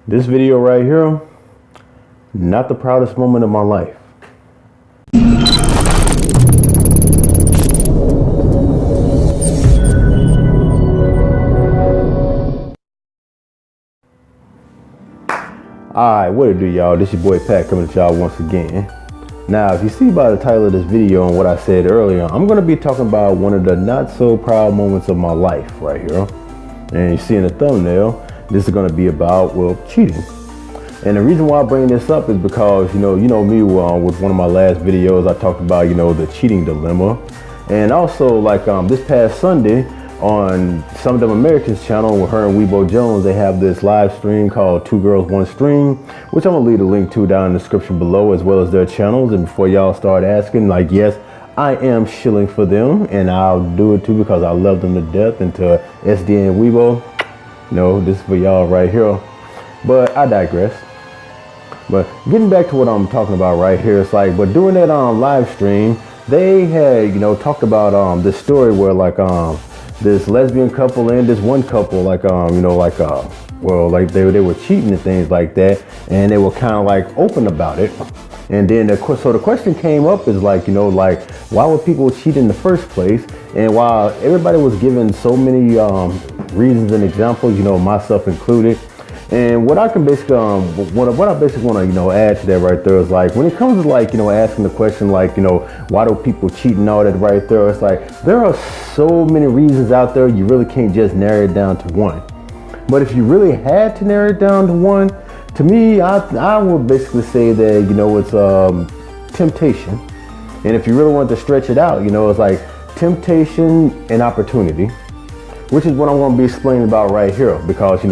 This video right here, not the proudest moment of my life. Alright, what it do, y'all? This your boy Pat coming to y'all once again. Now, if you see by the title of this video and what I said earlier, I'm going to be talking about one of the not so proud moments of my life right here. And you see in the thumbnail, this is going to be about, well, cheating. And the reason why I bring this up is because, you know me, with one of my last videos, I talked about, the cheating dilemma. And also, like, this past Sunday on Some of Them Americans channel with her and Weibo Jones, they have this live stream called Two Girls, One Stream, which I'm gonna leave a link to down in the description below, as well as their channels. And before y'all start asking, like, yes, I am shilling for them, and I'll do it too because I love them to death. And to SD and Weibo, this is for y'all right here. But I digress. But getting back to what I'm talking about right here, it's like, but during that live stream, they had, talked about this story where, like, this lesbian couple and this one couple, like, well, like they were cheating and things like that, and they were kind of like open about it. And then so the question came up is like, like, why would people cheat in the first place? And while everybody was giving so many reasons and examples, myself included. And what I can basically, what I basically want to, add to that right there is like, when it comes to like, asking the question like, why do people cheat and all that right there? It's like, there are so many reasons out there. You really can't just narrow it down to one. But if you really had to narrow it down to one, to me, I would basically say that, it's temptation. And if you really want to stretch it out, it's like temptation and opportunity, which is what I'm going to be explaining about right here. Because,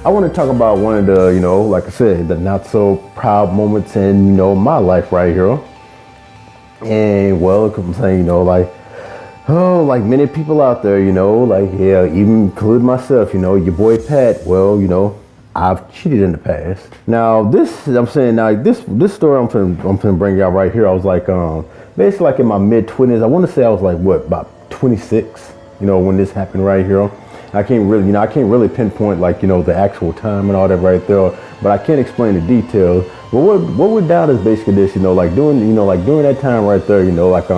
I want to talk about one of the, like I said, the not so proud moments in, my life right here. And well, I'm saying, like, oh, like many people out there, like, yeah, even include myself, your boy Pat, well, I've cheated in the past. Now this story I'm finna bring y'all right here. I was like, basically like in my mid-20s. I want to say I was like, what, about 26, when this happened right here. I can't really pinpoint like, the actual time and all that right there, but I can't explain the details. But what we're down is basically this, like during that time right there, like,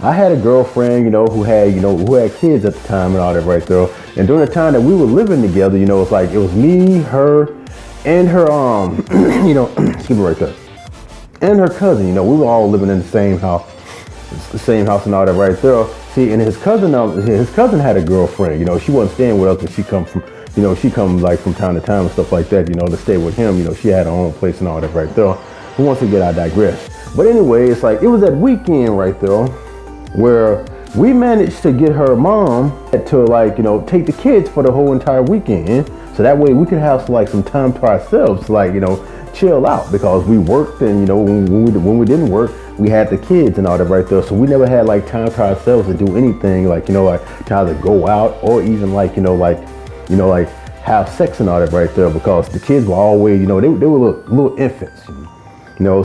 I had a girlfriend, who had kids at the time and all that right there. And during the time that we were living together, it's like, it was me, her, and her, excuse me right there, and her cousin, we were all living in the same house and all that right there. See, and his cousin had a girlfriend, she wasn't staying with us, but she come like from time to time and stuff like that, to stay with him. She had her own place and all that right there. But once again, I digress. But anyway, it's like, it was that weekend right there where we managed to get her mom to like, take the kids for the whole entire weekend. So that way we could have like some time to ourselves, to like, chill out, because we worked and, when we didn't work, we had the kids and all that right there. So we never had like time to ourselves to do anything like, like to either go out or even like, like have sex and all that right there, because the kids were always, they were little infants.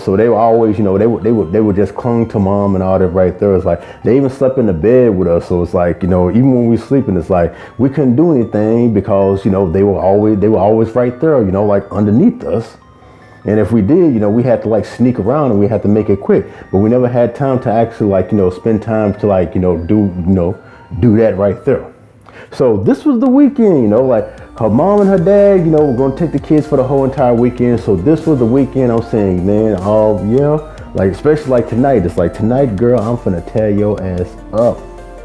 So they were always, they would just clung to mom and all that right there. It's like, they even slept in the bed with us. So it's like, even when we were sleeping, it's like, we couldn't do anything because, they were always right there, like underneath us. And if we did, we had to like sneak around and we had to make it quick. But we never had time to actually like, spend time to like, do that right there. So this was the weekend, like her mom and her dad, were going to take the kids for the whole entire weekend. So this was the weekend. I'm saying, man, oh yeah, like especially like tonight. It's like, tonight, girl, I'm finna tear your ass up.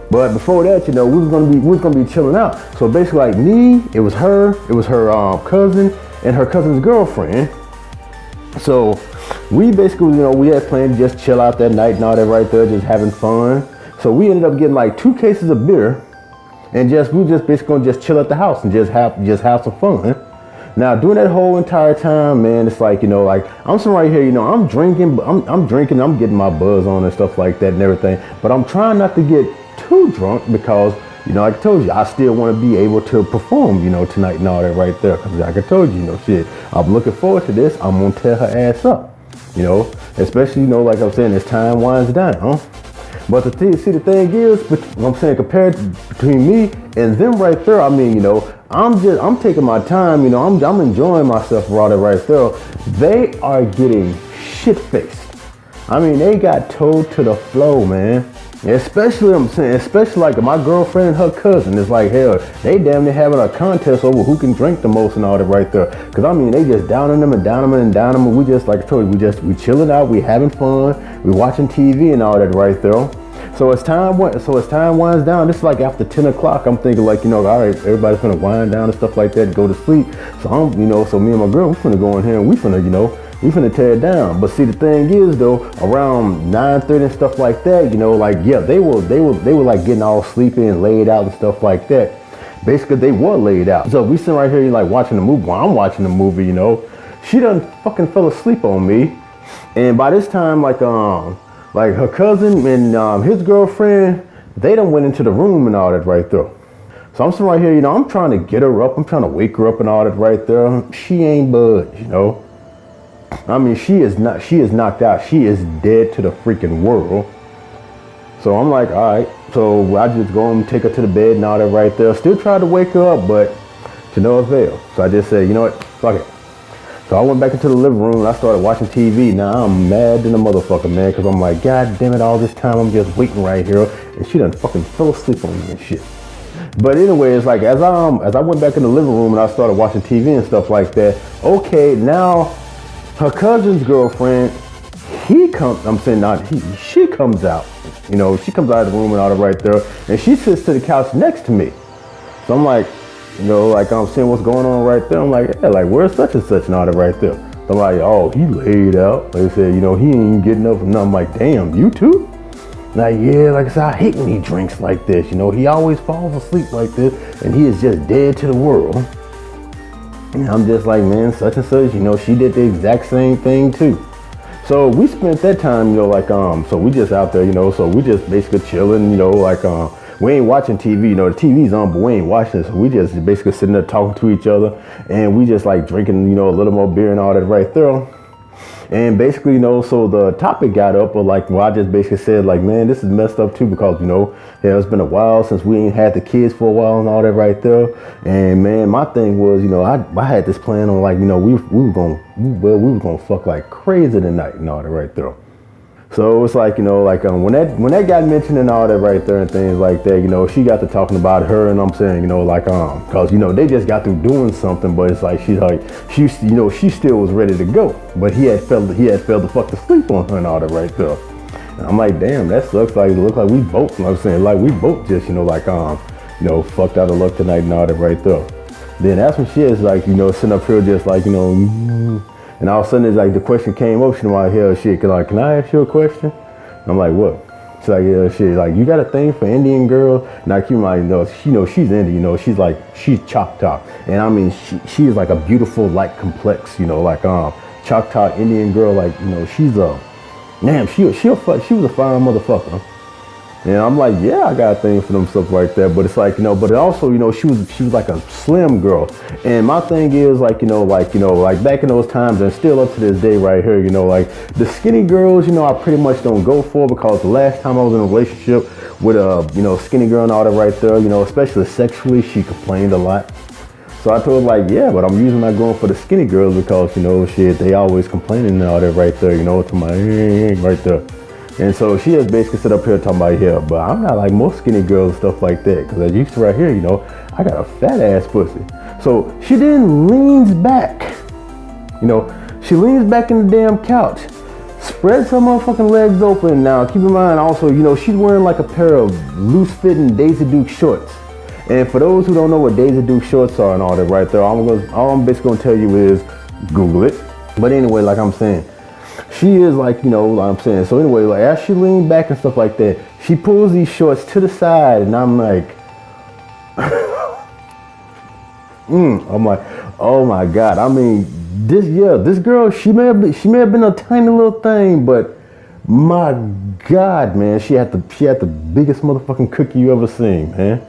But before that, we was gonna be chilling out. So basically, like me, it was her cousin and her cousin's girlfriend. So we basically, we had planned to just chill out that night and all that right there, just having fun. So we ended up getting like 2 cases of beer. And we just basically gonna just chill at the house and just have some fun. Now during that whole entire time, man, it's like, like I'm sitting right here, I'm drinking, I'm drinking, I'm getting my buzz on and stuff like that and everything. But I'm trying not to get too drunk because, like I told you, I still want to be able to perform, tonight and all that right there. Cause like I told you, shit, I'm looking forward to this. I'm gonna tear her ass up, especially, like I'm saying, as time winds down. But the thing is, I'm saying compared between me and them right there, I mean, you know, I'm taking my time, you know, I'm enjoying myself right there. They are getting shit-faced. I mean, they got towed to the flow, man. Especially, I'm saying, especially like my girlfriend and her cousin. It's like, hell, they damn near having a contest over who can drink the most and all that right there. Cause I mean, they just downing them and downing them and downing them. And we just, like I told you, we chilling out, we having fun, we watching TV and all that right there. So as time winds down, this is like after 10 o'clock, I'm thinking like, you know, all right, everybody's gonna wind down and stuff like that, go to sleep. So so me and my girl, we finna go in here and we finna tear it down. But see, the thing is though, around 9:30 and stuff like that, you know, like, yeah, they were like getting all sleepy and laid out and stuff like that. Basically, they were laid out. So we sitting right here like watching the movie. While I'm watching the movie, you know, she done fucking fell asleep on me. And by this time, like her cousin and his girlfriend, they done went into the room and all that right there. So I'm sitting right here, you know, I'm trying to get her up. I'm trying to wake her up and all that right there. She ain't budged, you know. I mean, she is knocked out. She is dead to the freaking world. So I'm like, all right. So I just go and take her to the bed and all that right there. Still tried to wake her up, but to no avail. So I just said, you know what, fuck it. So I went back into the living room and I started watching TV. Now I'm mad than a motherfucker, man, because I'm like, God damn it, all this time I'm just waiting right here. And she done fucking fell asleep on me and shit. But anyway, it's like, as I went back in the living room and I started watching TV and stuff like that, okay, now her cousin's girlfriend, she comes out. You know, she comes out of the room and all that right there, and she sits to the couch next to me. So I'm like, you know, like I'm seeing what's going on right there. I'm like, yeah, like where's such and such and all that right there. So I'm like, oh, he laid out. Like I said, you know, he ain't getting up and I'm like, damn, you too? Like, yeah, like I said, I hate when he drinks like this. You know, he always falls asleep like this, and he is just dead to the world. And I'm just like, man, such and such, you know, she did the exact same thing too. So we spent that time, you know, like, so we just out there, you know, so we just basically chilling, you know, like, we ain't watching TV, you know, the TV's on, but we ain't watching it. So we just basically sitting there talking to each other, and we just like drinking, you know, a little more beer and all that right there. And basically, you know, so the topic got up, or like, well, I just basically said like, man, this is messed up too, because, you know, yeah, it's been a while since we ain't had the kids for a while and all that right there. And man, my thing was, you know, I had this plan on like, you know, we were gonna fuck like crazy tonight and all that right there. So it's like, you know, like when that got mentioned and all that right there and things like that, you know, she got to talking about her, and I'm saying, you know, like cause you know they just got through doing something, but it's like she still was ready to go, but he had fell the fuck to sleep on her and all that right there. And I'm like, damn, that sucks. Like it looked like we both, you know what I'm saying, like we both just, you know, like you know, fucked out of luck tonight and all that right there. Then that's when she is like, you know, sitting up here just like, you know. And all of a sudden, it's like the question came up. She's like, hell, shit, can I ask you a question? I'm like, what? She's like, yeah, shit, like, you got a thing for Indian girls? Now, keep in mind, you know, she's Indian, you know, she's Choctaw. And I mean, she's like a beautiful, light complex, you know, like, Choctaw Indian girl, like, you know, she's damn, she was a fine motherfucker. And I'm like, yeah, I got a thing for them stuff like that. But it's like, you know, but also, you know, she was like a slim girl. And my thing is like, you know, like back in those times and still up to this day right here, you know, like the skinny girls, you know, I pretty much don't go for, because the last time I was in a relationship with a, you know, skinny girl and all that right there, you know, especially sexually, she complained a lot. So I told her like, yeah, but I'm usually not going for the skinny girls because, you know, shit, they always complaining and all that right there, you know, to my right there. And so she has basically sit up here talking about, yeah, but I'm not like most skinny girls and stuff like that. Because as you see right here, you know, I got a fat ass pussy. So she then leans back. You know, she leans back in the damn couch, spreads her motherfucking legs open. Now, keep in mind also, you know, she's wearing like a pair of loose fitting Daisy Duke shorts. And for those who don't know what Daisy Duke shorts are and all that right there, all I'm basically gonna tell you is Google it. But anyway, like I'm saying, she is like, you know, like I'm saying. So anyway, like as she leaned back and stuff like that, she pulls these shorts to the side, and I'm like, I'm like, oh my God. I mean, this girl, she may have been a tiny little thing, but my God, man, she had the biggest motherfucking cookie you ever seen, man.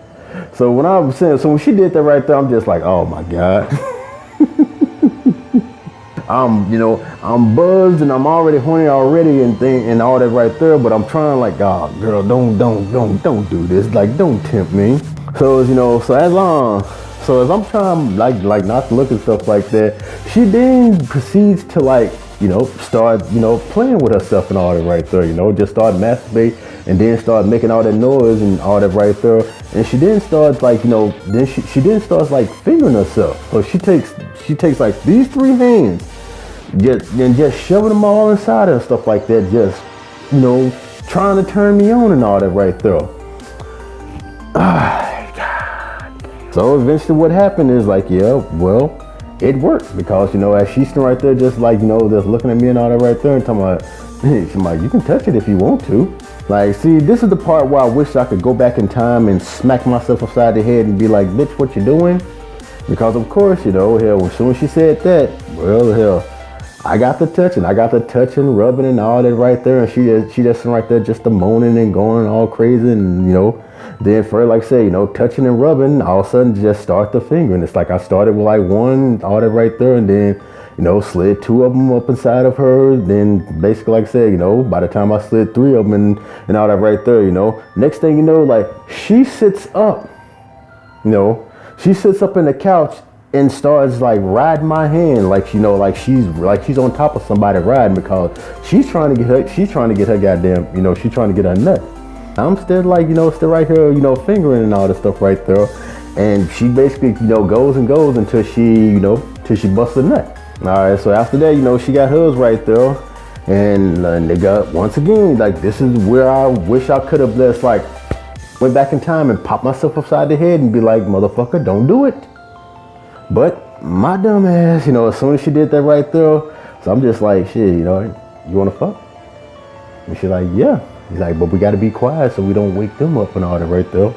So when she did that right there, I'm just like, oh my God. I'm buzzed and I'm already horny already and all that right there. But I'm trying like, oh, girl, don't do this. Like, don't tempt me. So, so as I'm trying like not to look and stuff like that, she then proceeds to like, start, playing with herself and all that right there, just start masturbate and then start making all that noise and all that right there. And she then starts like, then she then starts like fingering herself. So she takes like these 3 hands, just shoving them all inside her and stuff like that, just, trying to turn me on and all that right there. So eventually what happened is like, yeah, well, it worked because, as she's sitting right there just like, just looking at me and all that right there and talking about, she's like, you can touch it if you want to. Like, see, this is the part where I wish I could go back in time and smack myself upside the head and be like, bitch, what you doing? Because of course, hell, as soon as she said that, well, hell, I got the touching, rubbing and all that right there. And she just sitting right there just moaning and going all crazy and, then for like say, touching and rubbing, all of a sudden just start the fingering. It's like I started with like 1, all that right there, and then, slid 2 of them up inside of her. Then basically, like I said, by the time I slid 3 of them and all that right there, next thing you know, like she sits up, she sits up in the couch and starts like riding my hand, like she's on top of somebody riding because she's trying to get her goddamn, she's trying to get her nut. I'm still like, still right here, fingering and all this stuff right there. And she basically, goes and goes until she, till she busts a nut. All right, so after that, she got hers right there. And they got, once again, like this is where I wish I could have just like went back in time and popped myself upside the head and be like, motherfucker, don't do it. But my dumb ass, as soon as she did that right there, so I'm just like, shit, you want to fuck? And she's like, yeah. He's like, but we got to be quiet so we don't wake them up and all that right there.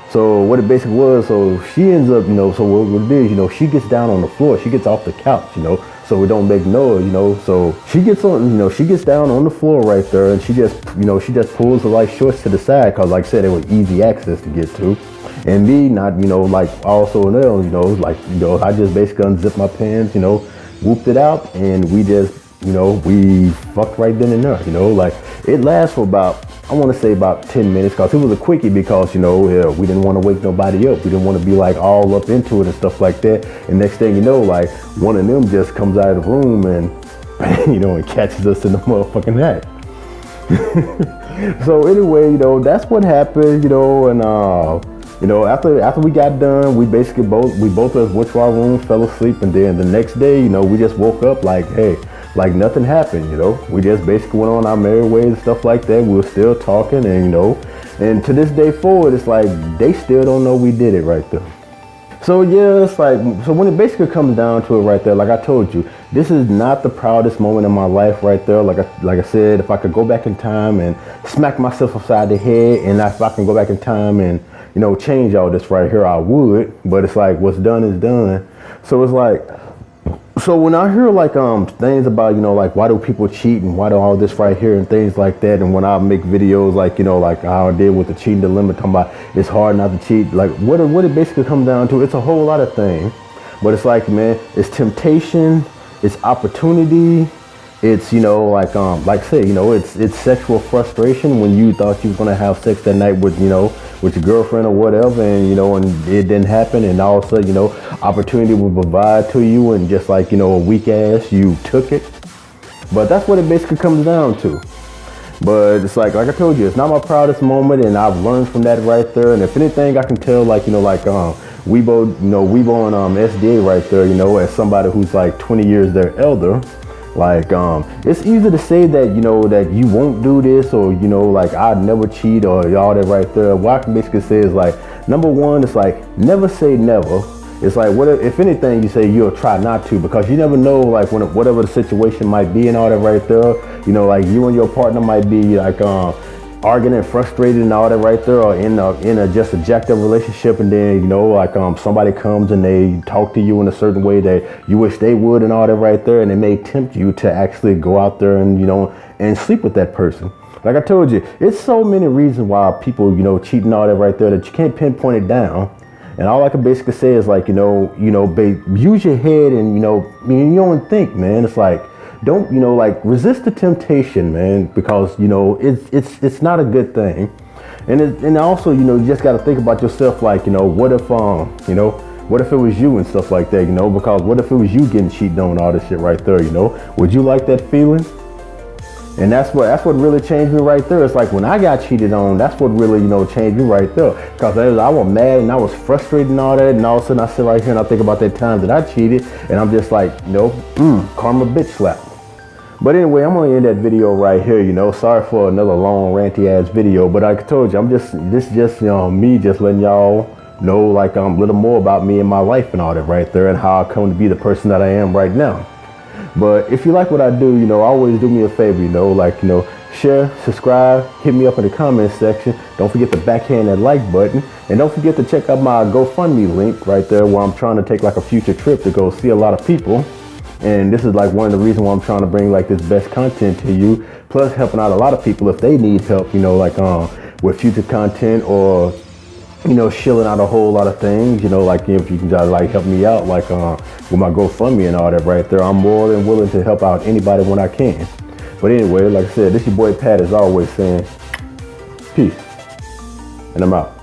So what it basically was, so she ends up, so what it is, she gets down on the floor. She gets off the couch, so it don't make noise, So she gets on, she gets down on the floor right there and she just pulls the light shorts to the side because like I said, it was easy access to get to. And me not, like also now, I just basically unzipped my pants, whooped it out and we just, we fucked right then and there, like it lasts for about, I want to say about 10 minutes because it was a quickie because, we didn't want to wake nobody up. We didn't want to be like all up into it and stuff like that. And next thing you know, like one of them just comes out of the room and, and catches us in the motherfucking act. So anyway, that's what happened, and, after we got done, we basically both of us went to our room, fell asleep. And then the next day, we just woke up like, hey, like nothing happened, we just basically went on our merry ways and stuff like that. We were still talking and, and to this day forward, it's like, they still don't know we did it right there. So yeah, it's like, so when it basically comes down to it right there, like I told you, this is not the proudest moment in my life right there. Like I said, if I could go back in time and smack myself upside the head, and if I can go back in time and, change all this right here, I would, but it's like, what's done is done. So it's like, so when I hear like things about, like why do people cheat and why do all this right here and things like that, and when I make videos like, like how I did with the cheating dilemma, talking about it's hard not to cheat, like what it basically comes down to, it's a whole lot of things. But it's like, man, it's temptation, it's opportunity, it's, like I say, it's sexual frustration when you thought you was gonna have sex that night with, with your girlfriend or whatever, and and it didn't happen, and all of a sudden, opportunity will provide to you, and just like, a weak ass, you took it. But that's what it basically comes down to. But it's like I told you, it's not my proudest moment, and I've learned from that right there. And if anything, I can tell, like, Weibo, Weibo and SDA right there, as somebody who's like 20 years their elder. Like, it's easy to say that, that you won't do this, or, like I'd never cheat, or all that right there. What I can basically say is like, number one, it's like, never say never. It's like, if anything, you say you'll try not to, because you never know, like whatever the situation might be and all that right there, like you and your partner might be like, arguing and frustrated and all that right there, or in a just a jacked up relationship, and then like somebody comes and they talk to you in a certain way that you wish they would and all that right there, and it may tempt you to actually go out there and and sleep with that person. Like I told you, it's so many reasons why people cheat and all that right there that you can't pinpoint it down. And all I can basically say is like, use your head and, you don't think, man. It's like, don't, like resist the temptation, man, because, it's not a good thing. And also, you just got to think about yourself. Like, what if, what if it was you and stuff like that, because what if it was you getting cheated on, all this shit right there, would you like that feeling? And that's what really changed me right there. It's like when I got cheated on, that's what really, changed me right there. Because I was mad and I was frustrated and all that. And all of a sudden I sit right here and I think about that time that I cheated. And I'm just like, karma bitch slap. But anyway, I'm going to end that video right here, Sorry for another long ranty ass video. But like I told you, this just me just letting y'all know like a little more about me and my life and all that right there. And how I come to be the person that I am right now. But if you like what I do, always do me a favor, share, subscribe, hit me up in the comment section. Don't forget to backhand that like button. And don't forget to check out my GoFundMe link right there where I'm trying to take like a future trip to go see a lot of people. And this is like one of the reasons why I'm trying to bring like this best content to you. Plus helping out a lot of people if they need help, with future content or shilling out a whole lot of things, like if you can just like help me out, like with my GoFundMe and all that right there, I'm more than willing to help out anybody when I can. But anyway, like I said, this your boy Pat is always saying peace, and I'm out.